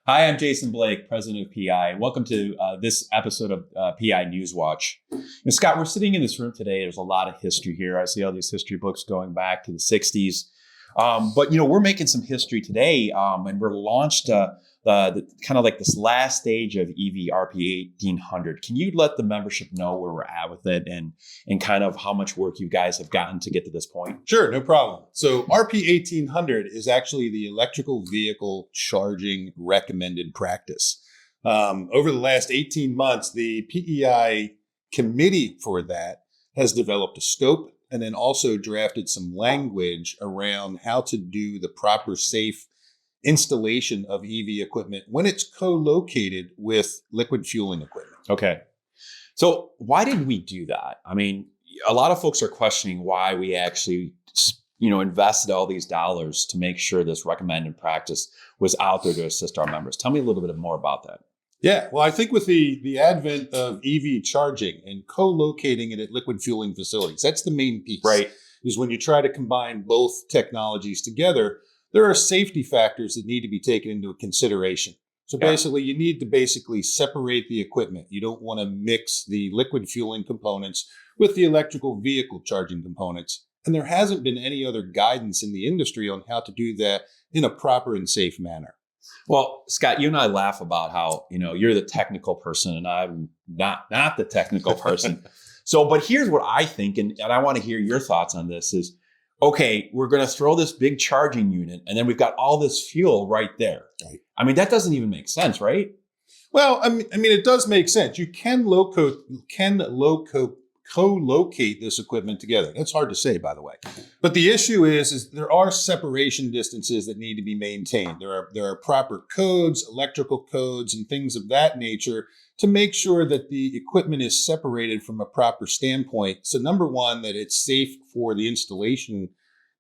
Hi, I'm Jason Blake, president of PEI. Welcome to this episode of PEI News Watch. And Scott, we're sitting in this room today. There's a lot of history here. I see all these history books going back to the 60s. But we're making some history today, and we're launched the kind of like this last stage of EV RP 1800. Can you let the membership know where we're at with it and kind of how much work you guys have gotten to get to this point? Sure, no problem. So RP 1800 is actually the electrical vehicle charging recommended practice. Over the last 18 months, the PEI committee for that has developed a scope and then also drafted some language around how to do the proper safe installation of EV equipment when it's co-located with liquid fueling equipment. Okay. So why did we do that? I mean, a lot of folks are questioning why we actually, invested all these dollars to make sure this recommended practice was out there to assist our members. Tell me a little bit more about that. Yeah, well, I think with the advent of EV charging and co-locating it at liquid fueling facilities, that's the main piece. Right. Is when you try to combine both technologies together, there are safety factors that need to be taken into consideration. So basically, you need to separate the equipment. You don't want to mix the liquid fueling components with the electrical vehicle charging components. And there hasn't been any other guidance in the industry on how to do that in a proper and safe manner. Well, Scott, you and I laugh about how, you're the technical person and I'm not the technical person. But here's what I think, and I want to hear your thoughts on this is, okay, we're going to throw this big charging unit and then we've got all this fuel right there. Right. I mean, that doesn't even make sense, right? Well, I mean, it does make sense. You can co-locate this equipment together. That's hard to say, by the way. But the issue is there are separation distances that need to be maintained. There are proper codes, electrical codes, and things of that nature to make sure that the equipment is separated from a proper standpoint. So number one, that it's safe for the installation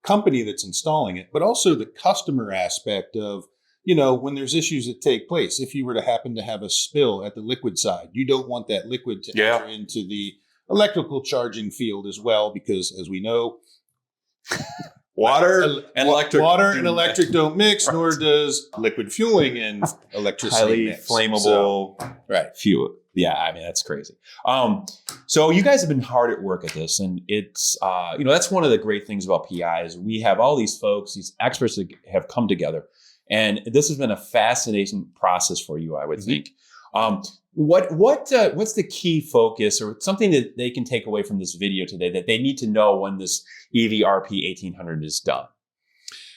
company that's installing it, but also the customer aspect of, when there's issues that take place. If you were to happen to have a spill at the liquid side, you don't want that liquid to enter into the electrical charging field as well, because as we know, water and electric don't mix, nor does liquid fueling and electricity highly mix. Flammable fuel. Yeah, I mean, that's crazy. So you guys have been hard at work at this, and it's that's one of the great things about PEI is we have all these folks, these experts that have come together, and this has been a fascinating process for you, I would think. What's the key focus or something that they can take away from this video today that they need to know when this EVRP 1800 is done?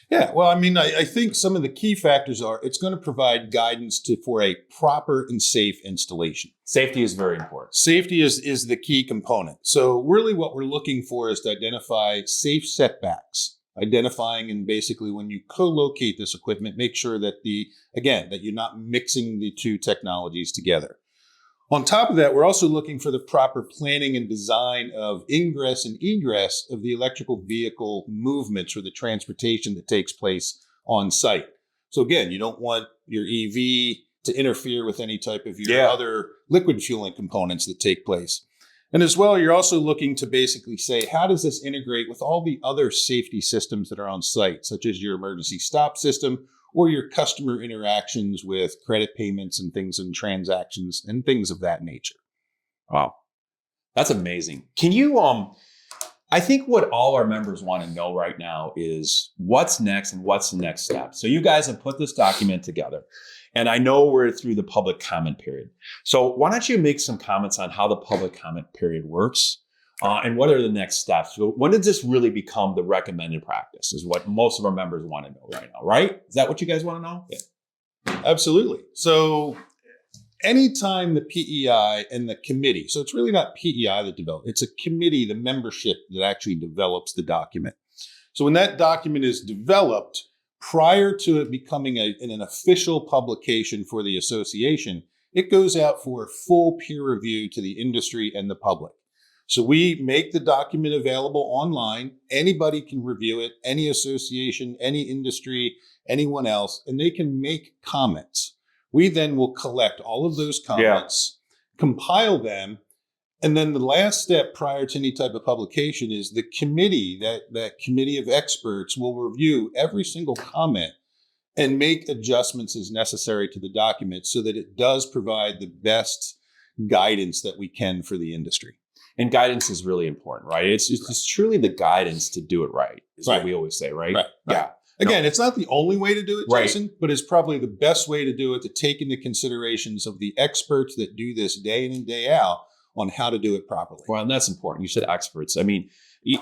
Yeah, well, I mean, I think some of the key factors are it's going to provide guidance for a proper and safe installation. Safety is very important. Safety is the key component. So really what we're looking for is to identify safe setbacks. Identifying and basically when you co-locate this equipment, make sure that that you're not mixing the two technologies together. On top of that, we're also looking for the proper planning and design of ingress and egress of the electrical vehicle movements or the transportation that takes place on site. So again, you don't want your EV to interfere with any type of your other liquid fueling components that take place. And as well, you're also looking to basically say, how does this integrate with all the other safety systems that are on site, such as your emergency stop system or your customer interactions with credit payments and things and transactions and things of that nature. Wow. That's amazing. Can you, I think what all our members want to know right now is what's next and what's the next step. So you guys have put this document together. And I know we're through the public comment period. So why don't you make some comments on how the public comment period works and what are the next steps? So when does this really become the recommended practice is what most of our members want to know right now, right? Is that what you guys want to know? Yeah. Absolutely. So anytime the PEI and the committee, so it's really not PEI that developed, it's a committee, the membership that actually develops the document. So when that document is developed, prior to it becoming an official publication for the association, it goes out for full peer review to the industry and the public. So we make the document available online. Anybody can review it, any association, any industry, anyone else, and they can make comments. We then will collect all of those comments, compile them, and then the last step prior to any type of publication is the committee, that committee of experts will review every single comment and make adjustments as necessary to the document so that it does provide the best guidance that we can for the industry. And guidance is really important, right? It's truly the guidance to do it right, is what we always say, right? Right. Yeah. Again, it's not the only way to do it, Right. Jason, but it's probably the best way to do it, to take into considerations of the experts that do this day in and day out on how to do it properly. Well, and that's important. You said experts. I mean,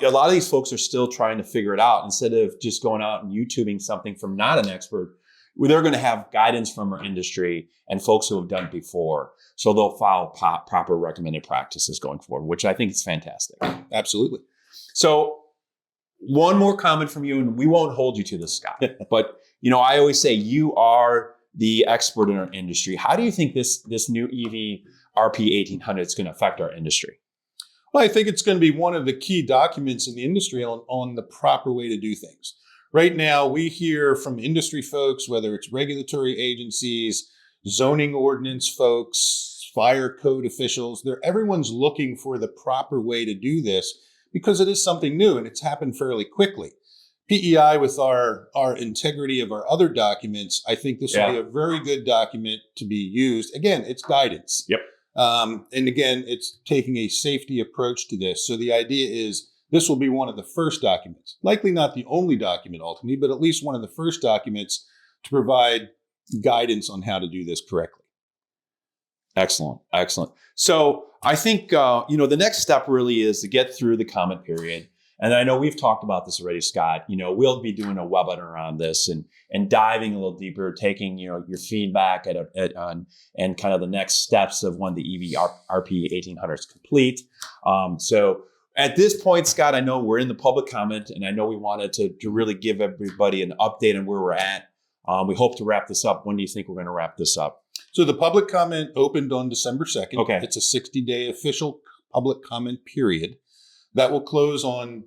a lot of these folks are still trying to figure it out. Instead of just going out and YouTubing something from not an expert, they're going to have guidance from our industry and folks who have done it before. So they'll follow proper recommended practices going forward, which I think is fantastic. Absolutely. So one more comment from you, and we won't hold you to this, Scott. But, I always say you are the expert in our industry. How do you think this new EV RP 1800 is going to affect our industry? Well, I think it's going to be one of the key documents in the industry on the proper way to do things. Right now, we hear from industry folks, whether it's regulatory agencies, zoning ordinance folks, fire code officials, everyone's looking for the proper way to do this because it is something new and it's happened fairly quickly. PEI, with our integrity of our other documents, I think this will be a very good document to be used. Again, it's guidance. Yep. And again, it's taking a safety approach to this. So the idea is this will be one of the first documents, likely not the only document ultimately, but at least one of the first documents to provide guidance on how to do this correctly. Excellent. Excellent. So I think, the next step really is to get through the comment period. And I know we've talked about this already, Scott. We'll be doing a webinar on this and diving a little deeper, taking, your feedback and kind of the next steps of when the EV RP 1800 is complete. So at this point, Scott, I know we're in the public comment, and I know we wanted to really give everybody an update on where we're at. We hope to wrap this up. When do you think we're going to wrap this up? So the public comment opened on December 2nd. Okay. It's a 60-day official public comment period. That will close on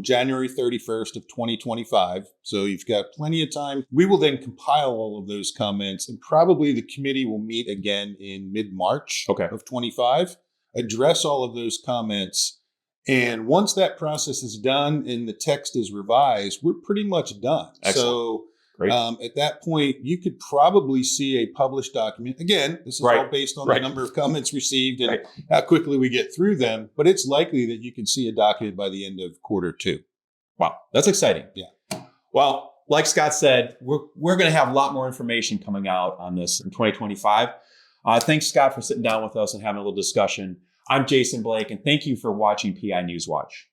January 31st of 2025. So you've got plenty of time. We will then compile all of those comments, and probably the committee will meet again in mid-March of 25, address all of those comments. And once that process is done and the text is revised, we're pretty much done. Excellent. So Great. At that point, you could probably see a published document. Again, this is all based on the number of comments received and how quickly we get through them. But it's likely that you can see a document by the end of Q2. Wow, that's exciting. Yeah. Well, like Scott said, we're going to have a lot more information coming out on this in 2025. Thanks, Scott, for sitting down with us and having a little discussion. I'm Jason Blake, and thank you for watching PI Newswatch.